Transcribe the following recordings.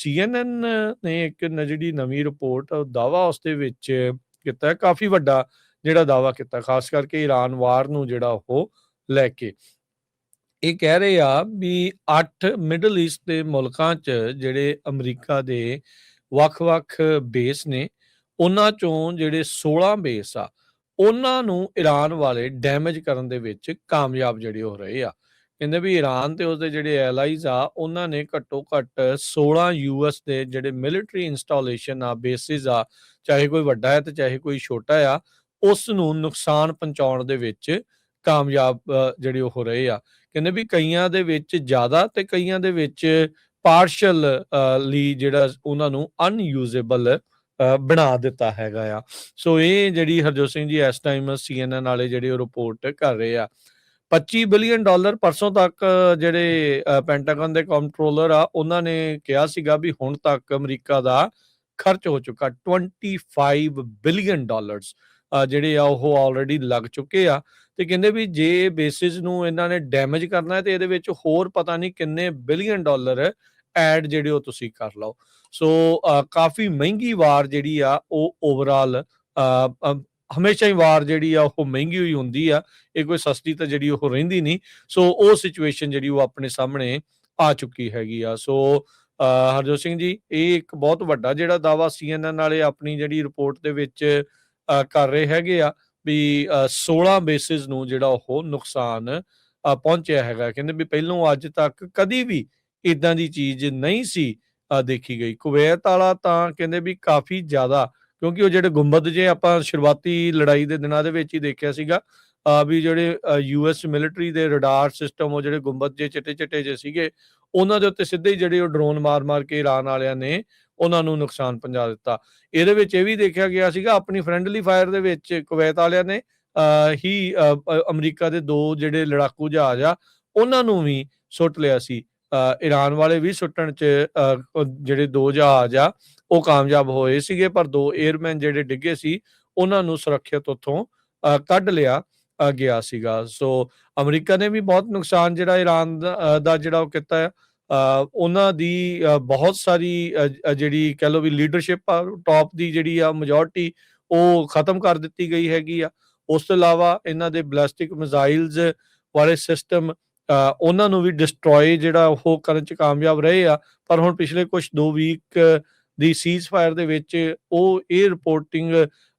CNN ਨੇ ਇੱਕ ਜਿਹੜੀ ਨਵੀਂ ਰਿਪੋਰਟ ਦਾਅਵਾ ਉਸ ਦੇ ਵਿੱਚ ਕੀਤਾ, ਕਾਫੀ ਵੱਡਾ ਜਿਹੜਾ ਦਾਅਵਾ ਕੀਤਾ, ਖਾਸ ਕਰਕੇ ਈਰਾਨ ਵਾਰ ਨੂੰ ਜਿਹੜਾ ਉਹ ਲੈ ਕੇ। ਇਹ ਕਹਿ ਰਹੇ ਆ ਵੀ 8 ਮਿਡਲ ਈਸਟ ਦੇ ਮੁਲਕਾਂ 'ਚ ਜਿਹੜੇ ਅਮਰੀਕਾ ਦੇ ਵੱਖ-ਵੱਖ ਬੇਸ ਨੇ, ਉਹਨਾਂ ਚੋਂ ਜਿਹੜੇ 16 ਬੇਸ ਆ, ਉਹਨਾਂ ਨੂੰ ਈਰਾਨ ਵਾਲੇ ਡੈਮੇਜ ਕਰਨ ਦੇ ਵਿੱਚ ਕਾਮਯਾਬ ਜਿਹੜੇ ਹੋ ਰਹੇ ਆ। ਕਹਿੰਦੇ ਵੀ ਈਰਾਨ ਤੇ ਉਸਦੇ ਜਿਹੜੇ ਐਲਾਈਜ਼ ਆ, ਉਹਨਾਂ ਨੇ ਘੱਟੋ-ਘੱਟ 16 ਯੂਐਸ ਦੇ ਜਿਹੜੇ ਮਿਲਟਰੀ ਇੰਸਟਾਲੇਸ਼ਨ ਆ, ਬੇਸਿਸ ਆ, ਚਾਹੇ ਕੋਈ ਵੱਡਾ ਹੈ ਤੇ ਚਾਹੇ ਕੋਈ ਛੋਟਾ ਆ, ਉਸ ਨੂੰ ਨੁਕਸਾਨ ਪਹੁੰਚਾਉਣ ਦੇ ਵਿੱਚ ਕਾਮਯਾਬ ਜਿਹੜੇ ਉਹ ਹੋ ਰਹੇ ਆ। ਕਹਿੰਦੇ ਵੀ ਕਈਆਂ ਦੇ ਵਿੱਚ ਜ਼ਿਆਦਾ ਤੇ ਕਈਆਂ ਦੇ ਵਿੱਚ ਪਾਰਸ਼ਲ ਲਈ ਜਿਹੜਾ ਉਹਨਾਂ ਨੂੰ ਅਨਯੂਜ਼ੇਬਲ ਬਣਾ ਦਿੱਤਾ ਹੈਗਾ ਆ। ਸੋ ਇਹ ਜਿਹੜੀ ਹਰਜੋਤ ਸਿੰਘ ਜੀ ਇਸ ਟਾਈਮ CNN ਵਾਲੇ ਜਿਹੜੇ ਉਹ ਰਿਪੋਰਟ ਕਰ ਰਹੇ ਆ। $25 ਬਿਲੀਅਨ ਪਰਸੋਂ ਤੱਕ ਜਿਹੜੇ ਪੈਂਟਾਗਨ ਦੇ ਕੰਟਰੋਲਰ ਆ, ਉਹਨਾਂ ਨੇ ਕਿਹਾ ਸੀਗਾ ਵੀ ਹੁਣ ਤੱਕ ਅਮਰੀਕਾ ਦਾ ਖਰਚ ਹੋ ਚੁੱਕਾ $25 ਬਿਲੀਅਨ ਜਿਹੜੇ ਆ ਉਹ ਆਲਰੇਡੀ ਲੱਗ ਚੁੱਕੇ ਆ। ਤੇ ਕਹਿੰਦੇ ਵੀ ਜੇ ਬੇਸਿਸ ਨੂੰ ਇਹਨਾਂ ਨੇ ਡੈਮੇਜ ਕਰਨਾ ਹੈ ਤੇ ਇਹਦੇ ਵਿੱਚ ਹੋਰ ਪਤਾ ਨਹੀਂ ਕਿੰਨੇ ਬਿਲੀਅਨ ਡਾਲਰ ਐਡ ਜਿਹੜੇ ਉਹ ਤੁਸੀਂ ਕਰ ਲਓ। ਸੋ ਕਾਫੀ ਮਹਿੰਗੀ ਵਾਰ ਜਿਹੜੀ ਆ ਉਹ ਓਵਰਆਲ ਹਮੇਸ਼ਾ ਹੀ ਵਾਰ ਜਿਹੜੀ ਆ ਉਹ ਮਹਿੰਗੀ ਹੋਈ ਹੁੰਦੀ ਆ, ਇਹ ਕੋਈ ਸਸਤੀ ਤਾਂ ਜਿਹੜੀ ਉਹ ਰਹਿੰਦੀ ਨਹੀਂ। ਸੋ ਉਹ ਸਿਚੁਏਸ਼ਨ ਜਿਹੜੀ ਉਹ ਆਪਣੇ ਸਾਹਮਣੇ ਆ ਚੁੱਕੀ ਹੈਗੀ ਆ। ਸੋ ਹਰਜੋਤ ਸਿੰਘ ਜੀ, ਇਹ ਇੱਕ ਬਹੁਤ ਵੱਡਾ ਜਿਹੜਾ ਦਾਅਵਾ CNN ਵਾਲੇ ਆਪਣੀ ਜਿਹੜੀ ਰਿਪੋਰਟ ਦੇ ਵਿੱਚ ਕਰ ਰਹੇ ਹੈਗੇ ਆ ਵੀ 16 ਬੇਸਿਸ ਨੂੰ ਜਿਹੜਾ ਉਹ ਨੁਕਸਾਨ ਪਹੁੰਚਿਆ ਹੈਗਾ। ਕਹਿੰਦੇ ਵੀ ਪਹਿਲੋਂ ਅੱਜ ਤੱਕ ਕਦੀ ਵੀ ਇਦਾਂ ਦੀ ਚੀਜ਼ ਨਹੀਂ ਸੀ ਦੇਖੀ ਗਈ। ਕੁਵੈਤ ਵਾਲਾ ਤਾਂ ਕਹਿੰਦੇ ਵੀ ਕਾਫੀ ਜ਼ਿਆਦਾ, ਕਿਉਂਕਿ ਉਹ ਜਿਹੜੇ ਗੁੰਬਦ ਜੇ ਆਪਾਂ ਸ਼ੁਰੂਆਤੀ ਲੜਾਈ ਦੇ ਦਿਨਾਂ ਦੇ ਵਿੱਚ ਹੀ ਦੇਖਿਆ ਸੀਗਾ ਵੀ ਜਿਹੜੇ US ਮਿਲਟਰੀ ਦੇ ਰਡਾਰ ਸਿਸਟਮ, ਉਹ ਜਿਹੜੇ ਗੁੰਬਦ ਜੇ ਚਿੱਟੇ ਜੇ ਸੀਗੇ, ਉਹਨਾਂ ਦੇ ਉੱਤੇ ਸਿੱਧੇ ਹੀ ਜਿਹੜੇ ਉਹ ਡਰੋਨ ਮਾਰ ਕੇ ਈਰਾਨ ਵਾਲਿਆਂ ਨੇ ਉਹਨਾਂ ਨੂੰ ਨੁਕਸਾਨ ਪਹੁੰਚਾ ਦਿੱਤਾ। ਇਹਦੇ ਵਿੱਚ ਇਹ ਵੀ ਦੇਖਿਆ ਗਿਆ ਸੀਗਾ ਆਪਣੀ ਫਰੈਂਡਲੀ ਫਾਇਰ ਦੇ ਵਿੱਚ ਕੁਵੈਤ ਵਾਲਿਆਂ ਨੇ ਅਮਰੀਕਾ ਦੇ 2 ਜਿਹੜੇ ਲੜਾਕੂ ਜਹਾਜ਼ ਆ, ਉਹਨਾਂ ਨੂੰ ਵੀ ਸੁੱਟ ਲਿਆ ਸੀ। ਈਰਾਨ ਵਾਲੇ ਵੀ ਸੁੱਟਣ 'ਚ ਜਿਹੜੇ 2 ਜਹਾਜ਼ ਆ ਉਹ ਕਾਮਯਾਬ ਹੋਏ ਸੀਗੇ, ਪਰ 2 에ਅਰਮੈਨ ਜਿਹੜੇ ਡਿੱਗੇ ਸੀ ਉਹਨਾਂ ਨੂੰ ਸੁਰੱਖਿਅਤ ਉੱਥੋਂ ਕੱਢ ਲਿਆ ਗਿਆ ਸੀਗਾ। ਸੋ ਅਮਰੀਕਾ ਨੇ ਵੀ ਬਹੁਤ ਨੁਕਸਾਨ ਜਿਹੜਾ ਈਰਾਨ ਦਾ ਜਿਹੜਾ ਉਹ ਕੀਤਾ ਹੈ। ਉਹਨਾਂ ਦੀ ਬਹੁਤ ਸਾਰੀ ਜਿਹੜੀ ਕਹਿ ਲਓ ਵੀ ਲੀਡਰਸ਼ਿਪ ਆ, ਟੌਪ ਦੀ ਜਿਹੜੀ ਆ ਮੈਜੋਰਟੀ, ਉਹ ਖਤਮ ਕਰ ਦਿੱਤੀ ਗਈ ਹੈਗੀ ਆ। ਉਸ ਤੋਂ ਇਲਾਵਾ ਇਹਨਾਂ ਦੇ ਬੈਲਿਸਟਿਕ ਮਿਜ਼ਾਈਲਸ ਵਾਲੇ ਸਿਸਟਮ, ਉਹਨਾਂ ਨੂੰ ਵੀ ਡਿਸਟਰੋਏ ਜਿਹੜਾ ਉਹ ਕਰਨ 'ਚ ਕਾਮਯਾਬ ਰਹੇ ਆ। ਪਰ ਹੁਣ ਪਿਛਲੇ ਕੁਛ 2 ਵੀਕ ਦੀ ਸੀਜ਼ ਫਾਇਰ ਦੇ ਵਿੱਚ ਉਹ ਇਹ ਰਿਪੋਰਟਿੰਗ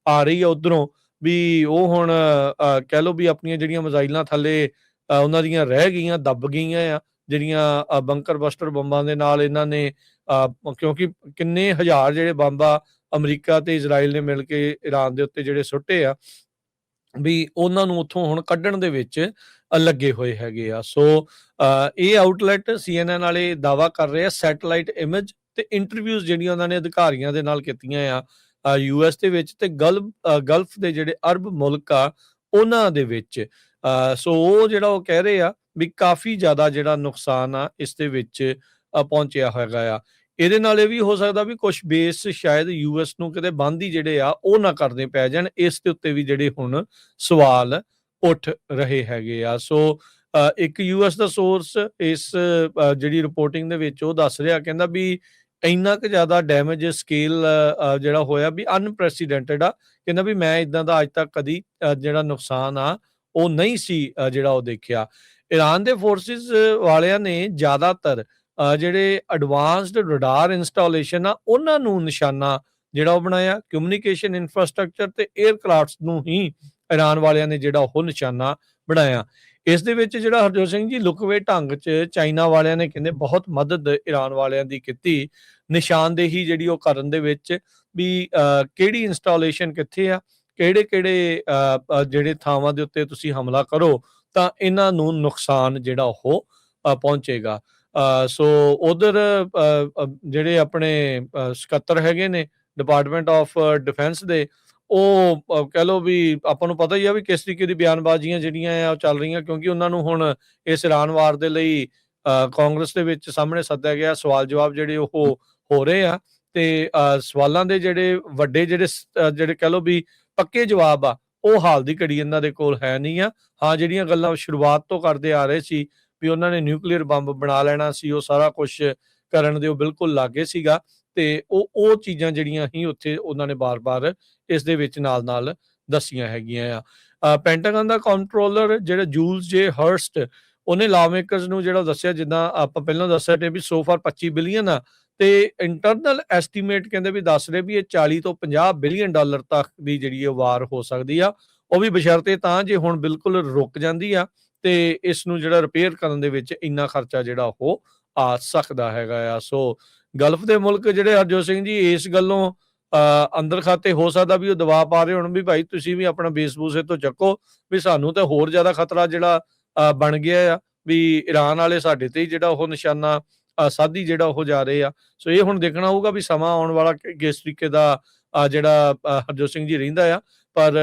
ਆ ਰਹੀ ਆ ਉੱਧਰੋਂ ਵੀ ਉਹ ਹੁਣ ਕਹਿ ਲਓ ਵੀ ਆਪਣੀਆਂ ਜਿਹੜੀਆਂ ਮਿਜ਼ਾਈਲਾਂ ਥੱਲੇ ਉਹਨਾਂ ਦੀਆਂ ਰਹਿ ਗਈਆਂ, ਦੱਬ ਗਈਆਂ ਆ, ਜਿਹੜੀਆਂ ਬੰਕਰ ਬਸਟਰ ਬੰਬਾਂ ਦੇ ਨਾਲ ਇਹਨਾਂ ਨੇ, ਕਿਉਂਕਿ ਕਿੰਨੇ ਹਜ਼ਾਰ ਜਿਹੜੇ ਬੰਬ ਆ ਅਮਰੀਕਾ ਤੇ ਇਜ਼ਰਾਈਲ ਨੇ ਮਿਲ ਕੇ ਈਰਾਨ ਦੇ ਉੱਤੇ ਜਿਹੜੇ ਸੁੱਟੇ ਆ, ਵੀ ਉਹਨਾਂ ਨੂੰ ਉੱਥੋਂ ਹੁਣ ਕੱਢਣ ਦੇ ਵਿੱਚ ਲੱਗੇ ਹੋਏ ਹੈਗੇ ਆ। ਸੋ ਇਹ ਆਊਟਲੈਟ CNN ਵਾਲੇ ਦਾਅਵਾ ਕਰ ਰਹੇ ਆ ਸੈਟੇਲਾਈਟ ਇਮੇਜ ਤੇ ਇੰਟਰਵਿਊਜ਼ ਜਿਹੜੀਆਂ ਉਹਨਾਂ ਨੇ ਅਧਿਕਾਰੀਆਂ ਦੇ ਨਾਲ ਕੀਤੀਆਂ ਆ US ਦੇ ਵਿੱਚ ਤੇ ਗਲਫ ਦੇ ਜਿਹੜੇ ਅਰਬ ਮੁਲਕ ਆ ਉਹਨਾਂ ਦੇ ਵਿੱਚ। ਸੋ ਉਹ ਜਿਹੜਾ ਉਹ ਕਹਿ ਰਹੇ ਆ ਵੀ ਕਾਫੀ ਜ਼ਿਆਦਾ ਜਿਹੜਾ ਨੁਕਸਾਨ ਆ ਇਸ ਦੇ ਵਿੱਚ ਪਹੁੰਚਿਆ ਹੈਗਾ ਆ। ਇਹਦੇ ਨਾਲ ਇਹ ਵੀ ਹੋ ਸਕਦਾ ਵੀ ਕੁਝ ਬੇਸ ਸ਼ਾਇਦ US ਨੂੰ ਕਿਤੇ ਬੰਦ ਹੀ ਜਿਹੜੇ ਆ ਉਹ ਨਾ ਕਰਨੇ ਪੈ ਜਾਣ। ਇਸ ਦੇ ਉੱਤੇ ਵੀ ਜਿਹੜੇ ਹੁਣ ਸਵਾਲ ਉੱਠ ਰਹੇ ਹੈਗੇ ਆ। ਸੋ ਇੱਕ US ਦਾ ਸੋਰਸ ਇਸ ਜਿਹੜੀ ਰਿਪੋਰਟਿੰਗ ਦੇ ਵਿੱਚ ਉਹ ਦੱਸ ਰਿਹਾ, ਕਹਿੰਦਾ ਵੀ ਇੰਨਾ ਕੁ ਜ਼ਿਆਦਾ ਡੈਮੇਜ ਸਕੇਲ ਜਿਹੜਾ ਹੋਇਆ ਵੀ ਅਨਪ੍ਰੈਸੀਡੈਂਟਡ ਆ। ਕਹਿੰਦਾ ਵੀ ਮੈਂ ਇਦਾਂ ਦਾ ਅੱਜ ਤੱਕ ਕਦੀ ਜਿਹੜਾ ਨੁਕਸਾਨ ਆ ਉਹ ਨਹੀਂ ਸੀ ਜਿਹੜਾ ਉਹ ਦੇਖਿਆ। ਈਰਾਨ ਦੇ ਫੋਰਸਿਸ ਵਾਲਿਆਂ ਨੇ ਜ਼ਿਆਦਾਤਰ ਜਿਹੜੇ ਐਡਵਾਂਸਡ ਰਡਾਰ ਇੰਸਟਾਲੇਸ਼ਨ ਆ ਉਹਨਾਂ ਨੂੰ ਨਿਸ਼ਾਨਾ ਜਿਹੜਾ ਉਹ ਬਣਾਇਆ। ਕਮਿਊਨੀਕੇਸ਼ਨ ਇਨਫਰਾਸਟ੍ਰਕਚਰ ਤੇ 에ਅਰਕ੍ਰਾਫਟਸ ਨੂੰ ਹੀ ਈਰਾਨ ਵਾਲਿਆਂ ਨੇ ਜਿਹੜਾ ਉਹ ਨਿਸ਼ਾਨਾ ਬਣਾਇਆ। ਇਸ ਦੇ ਵਿੱਚ ਜਿਹੜਾ ਹਰਜੋਤ ਸਿੰਘ ਜੀ ਲੁਕਵੇਂ ਢੰਗ 'ਚ ਚਾਈਨਾ ਵਾਲਿਆਂ ਨੇ ਕਹਿੰਦੇ ਬਹੁਤ ਮਦਦ ਈਰਾਨ ਵਾਲਿਆਂ ਦੀ ਕੀਤੀ, ਨਿਸ਼ਾਨਦੇਹੀ ਜਿਹੜੀ ਉਹ ਕਰਨ ਦੇ ਵਿੱਚ ਵੀ ਕਿਹੜੀ ਇੰਸਟਾਲੇਸ਼ਨ ਕਿੱਥੇ ਆ, ਕਿਹੜੇ ਜਿਹੜੇ ਥਾਵਾਂ ਦੇ ਉੱਤੇ ਤੁਸੀਂ ਹਮਲਾ ਕਰੋ ਤਾਂ ਇਹਨਾਂ ਨੂੰ ਨੁਕਸਾਨ ਜਿਹੜਾ ਉਹ ਪਹੁੰਚੇਗਾ। ਸੋ ਉਧਰ ਜਿਹੜੇ ਆਪਣੇ ਸਕੱਤਰ ਹੈਗੇ ਨੇ ਡਿਪਾਰਟਮੈਂਟ ਆਫ ਡਿਫੈਂਸ ਦੇ, ਉਹ ਕਹਿ ਲਓ ਵੀ ਆਪਾਂ ਨੂੰ ਪਤਾ ਹੀ ਆ ਵੀ ਕਿਸ ਤਰੀਕੇ ਦੀ ਬਿਆਨਬਾਜ਼ੀਆਂ ਜਿਹੜੀਆਂ ਆ ਉਹ ਚੱਲ ਰਹੀਆਂ, ਕਿਉਂਕਿ ਉਹਨਾਂ ਨੂੰ ਹੁਣ ਇਸ ਈਰਾਨ ਵਾਰ ਦੇ ਲਈ ਕਾਂਗਰਸ ਦੇ ਵਿੱਚ ਸਾਹਮਣੇ ਸੱਦਿਆ ਗਿਆ। ਸਵਾਲ ਜਵਾਬ ਜਿਹੜੇ ਉਹ ਹੋ ਰਹੇ ਆ ਤੇ ਸਵਾਲਾਂ ਦੇ ਜਿਹੜੇ ਵੱਡੇ ਜਿਹੜੇ ਕਹਿ ਲਓ ਵੀ ਪੱਕੇ ਜਵਾਬ ਆ ਉਹ ਹਾਲ ਦੀ ਘੜੀ ਇਹਨਾਂ ਦੇ ਕੋਲ ਹੈ ਨਹੀਂ ਆ। ਹਾਂ, ਜਿਹੜੀਆਂ ਗੱਲਾਂ ਸ਼ੁਰੂਆਤ ਤੋਂ ਕਰਦੇ ਆ ਰਹੇ ਸੀ ਵੀ ਉਹਨਾਂ ਨੇ ਨਿਊਕਲੀਅਰ ਬੰਬ ਬਣਾ ਲੈਣਾ ਸੀ, ਉਹ ਸਾਰਾ ਕੁਝ ਕਰਨ ਦੇ ਉਹ ਬਿਲਕੁਲ ਲਾਗੇ ਸੀਗਾ ਤੇ ਉਹ ਚੀਜ਼ਾਂ ਜਿਹੜੀਆਂ ਸੀ ਉੱਥੇ ਉਹਨਾਂ ਨੇ ਬਾਰ-ਬਾਰ ਇਸ ਦੇ ਵਿੱਚ ਨਾਲ-ਨਾਲ ਦੱਸੀਆਂ ਹੈਗੀਆਂ ਆ। ਪੈਂਟਾਗਨ ਦਾ ਕੰਟਰੋਲਰ ਜਿਹੜਾ ਜੂਲਸ ਜੇ ਹਰਸਟ ਉਹਨੇ ਲਾ ਮੇਕਰਸ ਨੂੰ ਜਿਹੜਾ ਦੱਸਿਆ, ਜਿੱਦਾਂ ਆਪਾਂ ਪਹਿਲਾਂ ਦੱਸਿਆ ਤੇ ਵੀ ਸੋ ਫਾਰ 25 ਬਿਲੀਅਨ ਆ ਤੇ ਇੰਟਰਨਲ ਐਸਟੀਮੇਟ ਕਹਿੰਦੇ ਵੀ ਦੱਸ ਰਹੇ ਵੀ ਇਹ 40 ਤੋਂ 50 ਬਿਲੀਅਨ ਡਾਲਰ ਤੱਕ ਦੀ ਜਿਹੜੀ ਇਹ ਵਾਰ ਹੋ ਸਕਦੀ ਆ। ਉਹ ਵੀ ਬਸ਼ਰਤੇ ਤਾਂ ਜੇ ਹੁਣ ਬਿਲਕੁਲ ਰੁਕ ਜਾਂਦੀ ਆ ਤੇ ਇਸ ਨੂੰ ਜਿਹੜਾ ਰਿਪੇਅਰ ਕਰਨ ਦੇ ਵਿੱਚ ਇੰਨਾ ਖਰਚਾ ਜਿਹੜਾ ਉਹ ਆ ਸਕਦਾ ਹੈਗਾ ਆ। ਸੋ ਗਲਫ ਦੇ ਮੁਲਕ ਜਿਹੜੇ ਹਰਜੋਤ ਸਿੰਘ ਜੀ ਇਸ ਗੱਲੋਂ ਅੰਦਰ ਖਾਤੇ ਹੋ ਸਕਦਾ ਵੀ ਉਹ ਦਬਾਅ ਪਾ ਰਹੇ ਹੋਣ ਵੀ ਭਾਈ ਤੁਸੀਂ ਵੀ ਆਪਣਾ ਬੇਸ ਬੂਸ ਤੋਂ ਚੱਕੋ, ਵੀ ਸਾਨੂੰ ਤਾਂ ਹੋਰ ਜ਼ਿਆਦਾ ਖਤਰਾ ਜਿਹੜਾ ਬਣ ਗਿਆ ਆ ਵੀ ਈਰਾਨ ਵਾਲੇ ਸਾਡੇ ਤੇ ਹੀ ਜਿਹੜਾ ਉਹ ਨਿਸ਼ਾਨਾ ਸਾਧੀ ਜਿਹੜਾ ਉਹ ਜਾ ਰਹੇ ਆ। ਸੋ ਇਹ ਹੁਣ ਦੇਖਣਾ ਹੋਊਗਾ ਵੀ ਸਮਾਂ ਆਉਣ ਵਾਲਾ ਕਿਸ ਤਰੀਕੇ ਦਾ ਜਿਹੜਾ ਹਰਜੋਤ ਸਿੰਘ ਜੀ ਰਹਿੰਦਾ ਆ। ਪਰ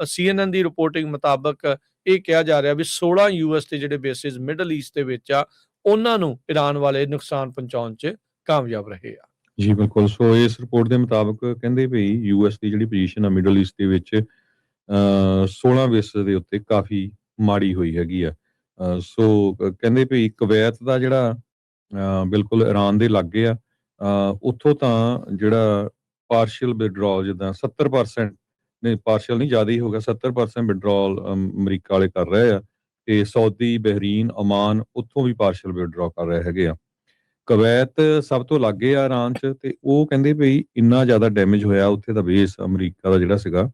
CNN ਦੀ ਰਿਪੋਰਟਿੰਗ ਮੁਤਾਬਕ ਇਹ ਕਿਹਾ ਜਾ ਰਿਹਾ ਵੀ 16 US ਦੇ ਜਿਹੜੇ ਬੇਸਿਸ ਮਿਡਲ ਈਸਟ ਦੇ ਵਿੱਚ ਆ ਉਹਨਾਂ ਨੂੰ ਈਰਾਨ ਵਾਲੇ ਨੁਕਸਾਨ ਪਹੁੰਚਾਉਣ 'ਚ ਕਾਮਯਾਬ ਰਹੇ ਆ। ਜੀ ਬਿਲਕੁਲ। ਸੋ ਇਸ ਰਿਪੋਰਟ ਦੇ ਮੁਤਾਬਕ ਕਹਿੰਦੇ ਵੀ US ਦੀ ਜਿਹੜੀ ਪੋਜੀਸ਼ਨ ਆ ਮਿਡਲ ਈਸਟ ਦੇ ਵਿੱਚ 16 ਬੇਸਿਸ ਦੇ ਉੱਤੇ ਕਾਫੀ ਮਾੜੀ ਹੋਈ ਹੈਗੀ ਆ। ਸੋ ਕਹਿੰਦੇ ਵੀ ਕੁਵੈਤ ਦਾ ਜਿਹੜਾ ਬਿਲਕੁਲ ਈਰਾਨ ਦੇ ਲਾਗੇ ਆ, ਉੱਥੋਂ ਤਾਂ ਜਿਹੜਾ ਪਾਰਸ਼ੀਅਲ ਵਿਡਰਾਅਲ ਜਿੱਦਾਂ 70% ਨਹੀਂ, ਪਾਰਸ਼ੀਅਲ ਨਹੀਂ, ਜ਼ਿਆਦਾ ਹੀ ਹੋ ਗਿਆ, 70% ਵਿਡਰਾਅਲ ਅਮਰੀਕਾ ਵਾਲੇ ਕਰ ਰਹੇ ਆ ਤੇ ਸਾਊਦੀ, ਬਹਿਰੀਨ, ਓਮਾਨ ਉੱਥੋਂ ਵੀ ਪਾਰਸ਼ੀਅਲ ਵਿਡਰਾਅ ਕਰ ਰਹੇ ਹੈਗੇ ਆ। ਕੁਵੈਤ ਸਭ ਤੋਂ ਲਾਗੇ ਆ ਈਰਾਨ 'ਚ ਤੇ ਉਹ ਕਹਿੰਦੇ ਵੀ ਇੰਨਾ ਜ਼ਿਆਦਾ ਡੈਮੇਜ ਹੋਇਆ ਉੱਥੇ ਦਾ ਬੇਸ ਅਮਰੀਕਾ ਦਾ ਜਿਹੜਾ ਸੀਗਾ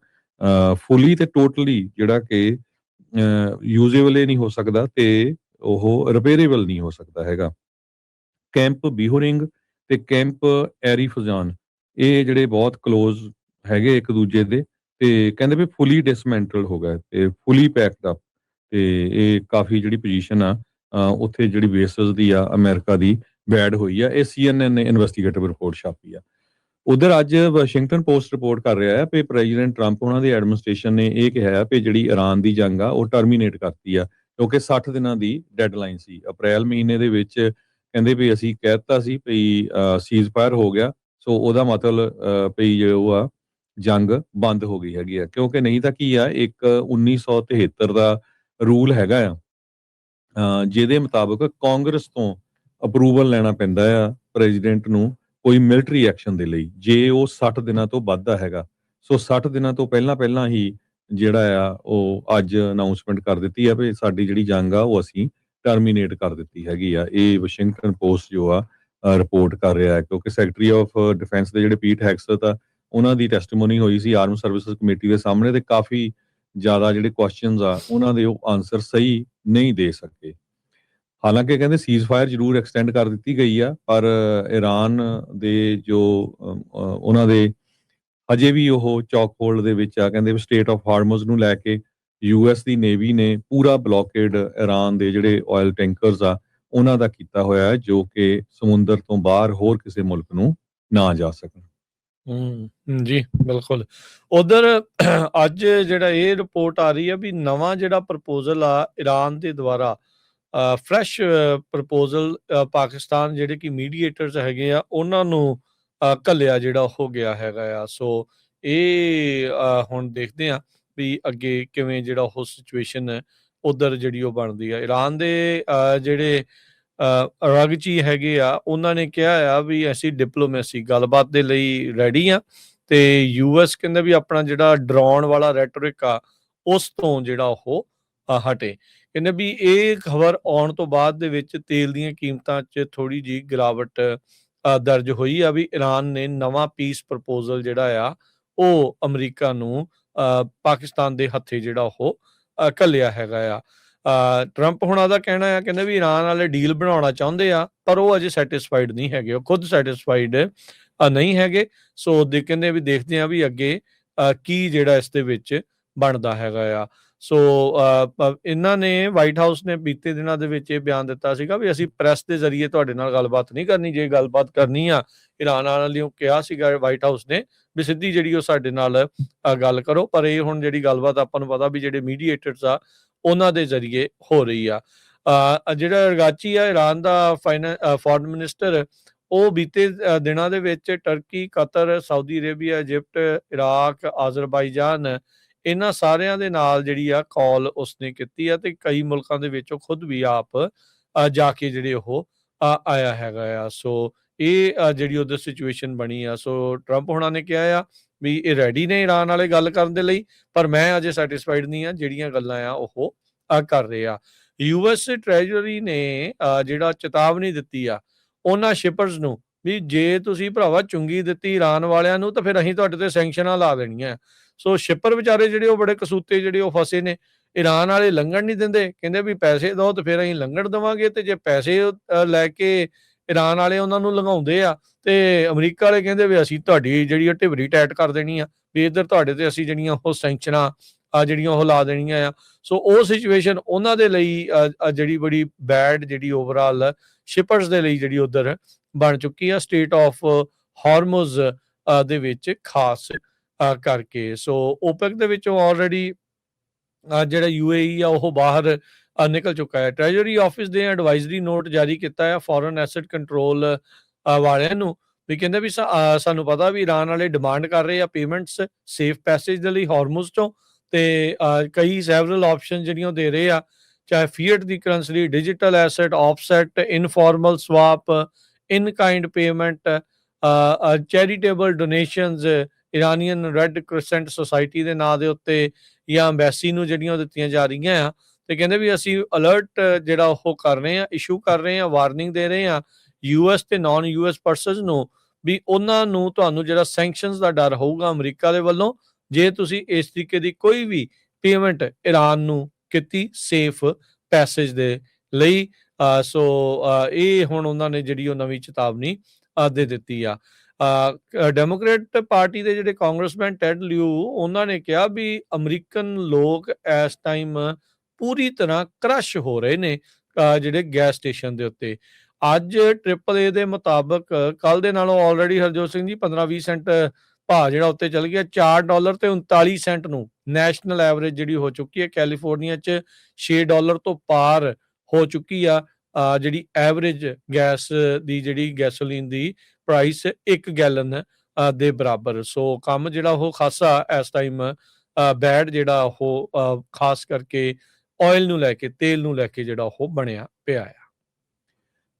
ਫੁੱਲੀ ਤੇ ਟੋਟਲੀ ਜਿਹੜਾ ਕਿ ਯੂਜ਼ੇਬਲ ਨਹੀਂ ਹੋ ਸਕਦਾ ਤੇ ਉਹ ਰਿਪੇਅਰੇਬਲ ਨਹੀਂ ਹੋ ਸਕਦਾ ਹੈਗਾ। ਕੈਂਪ ਬੀਹੋਰਿੰਗ ਤੇ ਕੈਂਪ ਐਰੀਫਜ਼ਾਨ ਇਹ ਜਿਹੜੇ ਬਹੁਤ ਕਲੋਜ਼ ਹੈਗੇ ਇੱਕ ਦੂਜੇ ਦੇ ਤੇ ਕਹਿੰਦੇ ਵੀ ਫੁੱਲੀ ਡਿਸਮੈਂਟਲ ਹੋ ਗਿਆ ਤੇ ਫੁੱਲੀ ਪੈਕਡ ਅਪ ਤੇ ਇਹ ਕਾਫੀ ਜਿਹੜੀ ਪੋਜੀਸ਼ਨ ਆ ਉੱਥੇ ਜਿਹੜੀ ਬੇਸਿਸ ਦੀ ਆ ਅਮਰੀਕਾ ਦੀ ਬੈਡ ਹੋਈ ਆ। ਇਹ CNN ਨੇ ਇਨਵੈਸਟੀਗੇਟਿਵ ਰਿਪੋਰਟ ਛਾਪੀ ਆ। ਉਧਰ ਅੱਜ ਵਾਸ਼ਿੰਗਟਨ ਪੋਸਟ ਰਿਪੋਰਟ ਕਰ ਰਿਹਾ ਹੈ ਕਿ ਪ੍ਰੈਜ਼ੀਡੈਂਟ ਟਰੰਪ ਉਹਨਾਂ ਦੀ ਐਡਮਿਨਿਸਟ੍ਰੇਸ਼ਨ ਨੇ ਇਹ ਕਿਹਾ ਕਿ ਜਿਹੜੀ ਈਰਾਨ ਦੀ ਜੰਗ ਆ ਉਹ ਟਰਮੀਨੇਟ ਕਰਤੀ ਆ ਕਿਉਂਕਿ 60 ਦਿਨਾਂ ਦੀ ਡੈਡਲਾਈਨ ਸੀ। ਅਪ੍ਰੈਲ ਮਹੀਨੇ ਦੇ ਵਿੱਚ ਕਹਿੰਦੇ ਵੀ ਅਸੀਂ ਕਹਿ ਦਿੱਤਾ ਸੀ ਵੀ ਸੀਜ਼ ਫਾਇਰ ਹੋ ਗਿਆ, ਸੋ ਉਹਦਾ ਮਤਲਬ ਵੀ ਜੋ ਆ ਜੰਗ ਬੰਦ ਹੋ ਗਈ ਹੈਗੀ ਆ, ਕਿਉਂਕਿ ਨਹੀਂ ਤਾਂ ਕੀ ਆ ਇੱਕ 1973 ਦਾ ਰੂਲ ਹੈਗਾ ਆ ਜਿਹਦੇ ਮੁਤਾਬਕ ਕਾਂਗਰਸ ਤੋਂ ਅਪਰੂਵਲ ਲੈਣਾ ਪੈਂਦਾ ਆ ਪ੍ਰੈਜ਼ੀਡੈਂਟ ਨੂੰ ਕੋਈ ਮਿਲਟਰੀ ਐਕਸ਼ਨ ਦੇ ਲਈ ਜੇ ਉਹ 60 ਦਿਨਾਂ ਤੋਂ ਵੱਧ ਦਾ ਹੈਗਾ। ਸੋ 60 ਦਿਨਾਂ ਤੋਂ ਪਹਿਲਾਂ ਹੀ ਜਿਹੜਾ ਆ ਉਹ ਅੱਜ ਅਨਾਉਂਸਮੈਂਟ ਕਰ ਦਿੱਤੀ ਆ ਵੀ ਸਾਡੀ ਜਿਹੜੀ ਜੰਗ ਆ ਉਹ ਅਸੀਂ ਟਰਮੀਨੇਟ ਕਰ ਦਿੱਤੀ ਹੈਗੀ ਆ। ਇਹ ਵਾਸ਼ਿੰਗਟਨ ਪੋਸਟ ਜੋ ਆ ਰਿਪੋਰਟ ਕਰ ਰਿਹਾ ਹੈ ਕਿਉਂਕਿ ਸੈਕਟਰੀ ਆਫ ਡਿਫੈਂਸ ਦੇ ਜਿਹੜੇ ਪੀਟ ਹੈਗਸਟ ਆ ਉਹਨਾਂ ਦੀ ਟੈਸਟੀਮੋਨੀ ਹੋਈ ਸੀ ਆਰਮ ਸਰਵਿਸਿਜ਼ ਕਮੇਟੀ ਦੇ ਸਾਹਮਣੇ ਤੇ ਕਾਫੀ ਜ਼ਿਆਦਾ ਜਿਹੜੇ ਕੁਐਸਚਨਸ ਆ ਉਹਨਾਂ ਦੇ ਉਹ ਆਨਸਰ ਸਹੀ ਨਹੀਂ ਦੇ ਸਕੇ। ਹਾਲਾਂਕਿ ਕਹਿੰਦੇ ਸੀਜ਼ ਫਾਇਰ ਜ਼ਰੂਰ ਐਕਸਟੈਂਡ ਕਰ ਦਿੱਤੀ ਗਈ ਆ ਪਰ ਈਰਾਨ ਦੇ ਜੋ ਉਹਨਾਂ ਦੇ ਅਜੇ ਵੀ ਉਹ ਚੌਕ ਹੋਲਡ ਦੇ ਵਿੱਚ ਆ। ਕਹਿੰਦੇ ਸਟੇਟ ਆਫ ਹਾਰਮਜ਼ ਨੂੰ ਲੈ ਕੇ US ਦੀ ਨੇਵੀ ਨੇ ਪੂਰਾ ਬਲੌਕੇਡ ਈਰਾਨ ਦੇ ਜਿਹੜੇ ਆਇਲ ਟੈਂਕਰਸ ਆ ਉਹਨਾਂ ਦਾ ਕੀਤਾ ਹੋਇਆ ਹੈ ਜੋ ਕਿ ਸਮੁੰਦਰ ਤੋਂ ਬਾਹਰ ਹੋਰ ਕਿਸੇ ਮੁਲਕ ਨੂੰ ਨਾ ਜਾ ਸਕਣ। ਜੀ ਬਿਲਕੁਲ। ਉਧਰ ਅੱਜ ਜਿਹੜਾ ਇਹ ਰਿਪੋਰਟ ਆ ਰਹੀ ਆ ਵੀ ਨਵਾਂ ਜਿਹੜਾ ਪ੍ਰਪੋਜ਼ਲ ਆ ਈਰਾਨ ਦੇ ਦੁਆਰਾ ਫਰੈਸ਼ ਪ੍ਰਪੋਜ਼ਲ ਪਾਕਿਸਤਾਨ ਜਿਹੜੇ ਕਿ ਮੀਡੀਏਟਰਸ ਹੈਗੇ ਆ ਉਹਨਾਂ ਨੂੰ ਘੱਲਿਆ ਜਿਹੜਾ ਹੋ ਗਿਆ ਹੈਗਾ ਆ। ਸੋ ਇਹ ਹੁਣ ਦੇਖਦੇ ਆ ਵੀ ਅੱਗੇ ਕਿਵੇਂ ਜਿਹੜਾ ਉਹ ਸਿਚੁਏਸ਼ਨ ਉਧਰ ਜਿਹੜੀ ਉਹ ਬਣਦੀ ਆ। ਈਰਾਨ ਦੇ ਜਿਹੜੇ ਰਾਗਚੀ ਹੈਗੇ ਆ ਉਹਨਾਂ ਨੇ ਕਿਹਾ ਆ ਵੀ ਅਸੀਂ ਡਿਪਲੋਮੈਸੀ ਗੱਲਬਾਤ ਦੇ ਲਈ ਰੈਡੀ ਆ ਤੇ US ਕਹਿੰਦੇ ਵੀ ਆਪਣਾ ਜਿਹੜਾ ਡਰਾਉਣ ਵਾਲਾ ਰੈਟੋਰਿਕ ਆ ਉਸ ਤੋਂ ਜਿਹੜਾ ਉਹ ਹਟੇ। ਕਹਿੰਦੇ ਵੀ ਇਹ ਖਬਰ ਆਉਣ ਤੋਂ ਬਾਅਦ ਦੇ ਵਿੱਚ ਤੇਲ ਦੀਆਂ ਕੀਮਤਾਂ 'ਚ ਥੋੜੀ ਜਿਹੀ ਗਿਰਾਵਟ ਦਰਜ ਹੋਈ ਆ ਵੀ ਈਰਾਨ ਨੇ ਨਵਾਂ ਪੀਸ ਪ੍ਰਪੋਜ਼ਲ ਜਿਹੜਾ ਆ ਉਹ ਅਮਰੀਕਾ ਨੂੰ ਪਾਕਿਸਤਾਨ ਦੇ ਹੱਥੇ ਜਿਹੜਾ ਉਹ ਘੱਲਿਆ ਹੈਗਾ ਆ। ਟਰੰਪ ਹੁਣਾਂ ਦਾ ਕਹਿਣਾ ਆ ਕਹਿੰਦੇ ਵੀ ਈਰਾਨ ਵਾਲੇ ਡੀਲ ਬਣਾਉਣਾ ਚਾਹੁੰਦੇ ਆ ਪਰ ਉਹ ਅਜੇ ਸੈਟਿਸਫਾਈਡ ਨਹੀਂ ਹੈਗੇ, ਉਹ ਖੁਦ ਸੈਟਿਸਫਾਈਡ ਨਹੀਂ ਹੈਗੇ। ਸੋ ਕਹਿੰਦੇ ਵੀ ਦੇਖਦੇ ਆ ਵੀ ਅੱਗੇ ਕੀ ਜਿਹੜਾ ਇਸ ਦੇ ਵਿੱਚ ਬਣਦਾ ਹੈਗਾ ਆ। ਸੋ ਇਹਨਾਂ ਨੇ ਵਾਈਟ ਹਾਊਸ ਨੇ ਬੀਤੇ ਦਿਨਾਂ ਦੇ ਵਿੱਚ ਇਹ ਬਿਆਨ ਦਿੱਤਾ ਸੀਗਾ ਵੀ ਅਸੀਂ ਪ੍ਰੈਸ ਦੇ ਜ਼ਰੀਏ ਤੁਹਾਡੇ ਨਾਲ ਗੱਲਬਾਤ ਨਹੀਂ ਕਰਨੀ, ਜੇ ਗੱਲਬਾਤ ਕਰਨੀ ਆ ਈਰਾਨ ਵਾਲਿਆਂ ਲਈ ਕਿਹਾ ਸੀਗਾ ਵਾਈਟ ਹਾਊਸ ਨੇ ਵੀ ਸਿੱਧੀ ਜਿਹੜੀ ਉਹ ਸਾਡੇ ਨਾਲ ਗੱਲ ਕਰੋ। ਪਰ ਇਹ ਹੁਣ ਜਿਹੜੀ ਗੱਲਬਾਤ ਆਪਾਂ ਨੂੰ ਪਤਾ ਵੀ ਜਿਹੜੇ ਮੀਡੀਏਟਰਸ ਆ ਉਹਨਾਂ ਦੇ ਜ਼ਰੀਏ ਹੋ ਰਹੀ ਆ। ਜਿਹੜਾ ਰਗਾਚੀ ਆ ਈਰਾਨ ਦਾ ਫੋਰਨ ਮਿਨਿਸਟਰ ਉਹ ਬੀਤੇ ਦਿਨਾਂ ਦੇ ਵਿੱਚ Turkey, Qatar, Saudi Arabia, Egypt, Iraq, Azerbaijan ਇਹਨਾਂ ਸਾਰਿਆਂ ਦੇ ਨਾਲ ਜਿਹੜੀ ਆ ਕਾਲ ਉਸਨੇ ਕੀਤੀ ਆ ਤੇ ਕਈ ਮੁਲਕਾਂ ਦੇ ਵਿੱਚ ਉਹ ਖੁਦ ਵੀ ਆਪ ਜਾ ਕੇ ਜਿਹੜੇ ਉਹ ਆਇਆ ਹੈਗਾ ਆ। ਸੋ ਇਹ ਜਿਹੜੀ ਉਧਰ ਸਿਚੁਏਸ਼ਨ ਬਣੀ ਆ। ਸੋ ਟਰੰਪ ਹੋਣਾ ਨੇ ਕਿਹਾ ਆ ਵੀ ਇਹ ਰੈਡੀ ਨੇ ਇਰਾਨ ਵਾਲੇ ਗੱਲ ਕਰਨ ਦੇ ਲਈ, ਪਰ ਮੈਂ ਅਜੇ ਸੈਟਿਸਫਾਈਡ ਨਹੀਂ ਆ ਜਿਹੜੀਆਂ ਗੱਲਾਂ ਆ ਉਹ ਕਰ ਰਹੇ ਆ। ਯੂਐਸ ਟ੍ਰੈਜਰੀ ਨੇ ਜਿਹੜਾ ਚੇਤਾਵਨੀ ਦਿੱਤੀ ਆ ਉਹਨਾਂ ਸ਼ਿਪਰਸ ਨੂੰ ਵੀ ਜੇ ਤੁਸੀਂ ਭਰਾਵਾ ਚੁੰਗੀ ਦਿੱਤੀ ਇਰਾਨ ਵਾਲਿਆਂ ਨੂੰ ਤਾਂ ਫਿਰ ਅਸੀਂ ਤੁਹਾਡੇ ਤੇ ਸੈਂਕਸ਼ਨਾਂ ਲਾ ਦੇਣੀਆਂ। ਸੋ ਸ਼ਿਪਰ ਵਿਚਾਰੇ ਜਿਹੜੇ ਉਹ ਬੜੇ ਕਸੂਤੇ ਜਿਹੜੇ ਉਹ ਫਸੇ ਨੇ। ਇਰਾਨ ਵਾਲੇ ਲੰਘਣ ਨਹੀਂ ਦਿੰਦੇ, ਕਹਿੰਦੇ ਵੀ ਪੈਸੇ ਦਿਓ ਤੇ ਫਿਰ ਅਸੀਂ ਲੰਘਣ ਦੇਵਾਂਗੇ, ਤੇ ਜੇ ਪੈਸੇ ਲੈ ਕੇ ਇਰਾਨ ਵਾਲੇ ਉਹਨਾਂ ਨੂੰ ਲੰਘਾਉਂਦੇ ਆ ਤੇ ਅਮਰੀਕਾ ਵਾਲੇ ਕਹਿੰਦੇ ਵੀ ਅਸੀਂ ਤੁਹਾਡੀ ਜਿਹੜੀ ਉਹ ਢਿਬਰੀ ਟਾਈਟ ਕਰ ਦੇਣੀ ਆ, ਵੀ ਇੱਧਰ ਤੁਹਾਡੇ ਤੇ ਅਸੀਂ ਜਿਹੜੀਆਂ ਉਹ ਸੈਂਕਸ਼ਨਾਂ ਜਿਹੜੀਆਂ ਉਹ ਲਾ ਦੇਣੀਆਂ ਆ। ਸੋ ਉਹ ਸਿਚੁਏਸ਼ਨ ਉਹਨਾਂ ਦੇ ਲਈ ਜਿਹੜੀ ਬੜੀ ਬੈਡ ਜਿਹੜੀ ਓਵਰਆਲ ਸ਼ਿਪਰਸ ਦੇ ਲਈ ਜਿਹੜੀ ਉਧਰ ਬਣ ਚੁੱਕੀ ਆ ਸਟੇਟ ਆਫ ਹਾਰਮੋਜ਼ ਦੇ ਵਿੱਚ ਖਾਸ ਕਰਕੇ। ਸੋ ਓਪੈਕ ਦੇ ਵਿੱਚੋਂ ਆਲਰੇਡੀ ਜਿਹੜਾ UAE ਆ ਉਹ ਬਾਹਰ ਨਿਕਲ ਚੁੱਕਾ ਹੈ। ਟ੍ਰੈਜਰੀ ਆਫਿਸ ਦੇ ਐਡਵਾਈਜ਼ਰੀ ਨੋਟ ਜਾਰੀ ਕੀਤਾ ਹੈ ਫੋਰਨ ਐਸੈਟ ਕੰਟਰੋਲ ਵਾਲਿਆਂ ਨੂੰ, ਵੀ ਕਹਿੰਦੇ ਵੀ ਸਾਨੂੰ ਪਤਾ ਵੀ ਇਰਾਨ ਵਾਲੇ ਡਿਮਾਂਡ ਕਰ ਰਹੇ ਆ ਪੇਮੈਂਟਸ ਸੇਫ ਪੈਸੇਜ ਦੇ ਲਈ ਹਾਰਮੋਜ਼ ਤੋਂ, ਤੇ ਕਈ ਸੈਵਰਲ ਆਪਸ਼ਨ ਜਿਹੜੀਆਂ ਦੇ ਰਹੇ ਆ, ਚਾਹੇ ਫੀਅਟ ਦੀ currency, digital asset, offset, informal swap, in kind payment, charitable donations Iranian Red Crescent society ਦੇ ਨਾਂ ਦੇ ਉੱਤੇ ਜਾਂ ਅੰਬੈਸੀ ਨੂੰ ਜਿਹੜੀਆਂ ਦਿੱਤੀਆਂ ਜਾ ਰਹੀਆਂ ਆ। ਤੇ ਕਹਿੰਦੇ ਵੀ ਅਸੀਂ ਅਲਰਟ ਜਿਹੜਾ ਉਹ ਕਰ ਰਹੇ ਆ, ਇਸ਼ੂ ਕਰ ਰਹੇ ਆ, ਵਾਰਨਿੰਗ ਦੇ ਰਹੇ ਆ US ਤੇ ਨਾਨ US ਪਰਸਨਸ ਨੂੰ, ਵੀ ਉਹਨਾਂ ਨੂੰ ਤੁਹਾਨੂੰ ਜਿਹੜਾ ਸੈਂਕਸ਼ਨਸ ਦਾ ਡਰ ਹੋਊਗਾ ਅਮਰੀਕਾ ਦੇ ਵੱਲੋਂ ਜੇ ਤੁਸੀਂ ਇਸ ਤਰੀਕੇ ਦੀ ਕੋਈ ਵੀ ਪੇਮੈਂਟ ਇਰਾਨ ਨੂੰ ਕੀਤੀ ਸੇਫ ਪੈਸੇਜ ਦੇ ਲਈ। ਸੋ ਇਹ ਹੁਣ ਉਹਨਾਂ ਨੇ ਜਿਹੜੀ ਉਹ ਨਵੀਂ ਚੇਤਾਵਨੀ ਦੇ ਦਿੱਤੀ ਆ। ਡੈਮੋਕ੍ਰੇਟ ਪਾਰਟੀ ਦੇ ਜਿਹੜੇ ਕਾਂਗਰਸਮੈਨ ਟੈਡ ਲਿਊ ਉਹਨਾਂ ਨੇ ਕਿਹਾ ਵੀ ਅਮਰੀਕਨ ਲੋਕ ਇਸ ਟਾਈਮ ਪੂਰੀ ਤਰ੍ਹਾਂ ਕ੍ਰਸ਼ ਹੋ ਰਹੇ ਨੇ ਜਿਹੜੇ ਗੈਸ ਸਟੇਸ਼ਨ ਦੇ ਉੱਤੇ। ਅੱਜ AAA ਦੇ ਮੁਤਾਬਕ ਕੱਲ ਦੇ ਨਾਲੋਂ ਆਲਰੇਡੀ ਹਰਜੋਤ ਸਿੰਘ ਜੀ 15-20 ਸੈਂਟ ਭਾਅ ਜਿਹੜਾ ਉੱਤੇ ਚੱਲ ਗਿਆ, $4 ਤੇ 39 ਸੈਂਟ ਨੂੰ ਨੈਸ਼ਨਲ ਐਵਰੇਜ ਜਿਹੜੀ ਹੋ ਚੁੱਕੀ ਹੈ। ਕੈਲੀਫੋਰਨੀਆ 'ਚ $6 ਤੋਂ ਪਾਰ ਹੋ ਚੁੱਕੀ ਆ ਜਿਹੜੀ ਐਵਰੇਜ ਗੈਸ ਦੀ ਜਿਹੜੀ ਗੈਸੋਲੀਨ ਦੀ ਪ੍ਰਾਈਸ 1 ਗੈਲਨ ਦੇ ਬਰਾਬਰ। ਸੋ ਕੰਮ ਜਿਹੜਾ ਉਹ ਖਾਸਾ ਇਸ ਟਾਈਮ ਬੈਡ ਜਿਹੜਾ ਉਹ ਖਾਸ ਕਰਕੇ ਆਇਲ ਨੂੰ ਲੈ ਕੇ, ਤੇਲ ਨੂੰ ਲੈ ਕੇ ਜਿਹੜਾ ਉਹ ਬਣਿਆ ਪਿਆ ਹੈ।